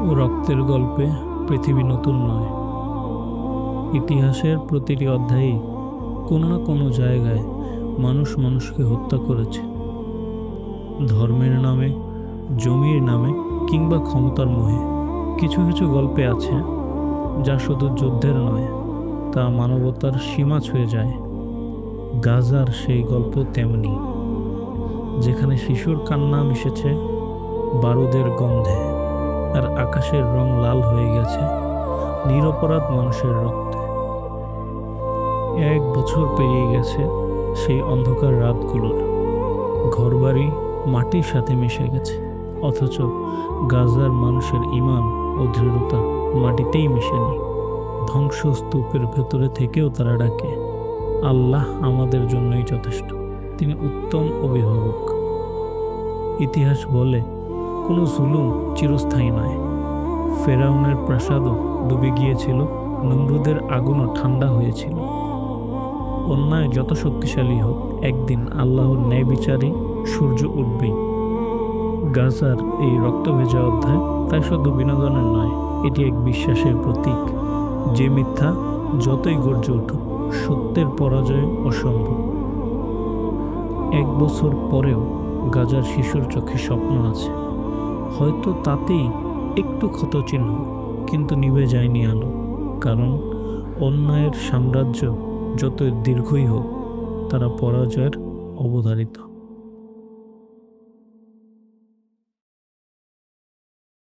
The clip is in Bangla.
রক্তের গল্পে পৃথিবী নতুন নয়। ইতিহাসের প্রতিটি অধ্যায়েই কোনো না কোনো জায়গায় মানুষ মানুষকে হত্যা করেছে। ধর্মের নামে, জমির নামে কিংবা ক্ষমতার মোহে। কিছু কিছু গল্পে আছে যা শুধু যুদ্ধের নয়, তা মানবতার সীমা ছুঁয়ে যায়। গাজার সেই গল্প তেমনি, যেখানে শিশুর কান্না মিশেছে বারুদের গন্ধে, আর আকাশের রং লাল হয়ে গেছে নিরপরাধ মানুষের রক্তে। 1 বছর পেরিয়ে গেছে সেই অন্ধকার রাতগুলোর। ঘরবাড়ি মাটির সাথে মিশে গেছে, অথচ গাজার মানুষের ঈমান ও দৃঢ়তা মাটিতেই মিশেনি। ধ্বংসস্তূপের ভেতরে থেকেও তারা ডাকে, আল্লাহ আমাদের জন্যই যথেষ্ট, তিনি উত্তম অভিভাবক। ইতিহাস বলে কোনো জুলুম চিরস্থায়ী নয়। ফেরাউনের প্রাসাদও ডুবে গিয়েছিল, নমরুদের আগুনও ঠান্ডা হয়েছিল। অন্যায় যত শক্তিশালী হোক, একদিন আল্লাহর ন্যায় বিচারে সূর্য উঠবেই। গাজার এই রক্তভেজা অধ্যায় তাই শুধু বিনোদনের নয়, এটি এক বিশ্বাসের প্রতীক যে মিথ্যা যতই গর্জে উঠুক, সত্যের পরাজয় অসম্ভব। 1 বছর পরেও গাজার শিশুর চোখে স্বপ্ন আছে, হয়তো তাতেই একটু ক্ষতচিহ্ন, কিন্তু নিভে যায়নি আলো। কারণ অন্যায়ের সাম্রাজ্য যত দীর্ঘই হোক, তারা পরাজয়ের অবধারিত।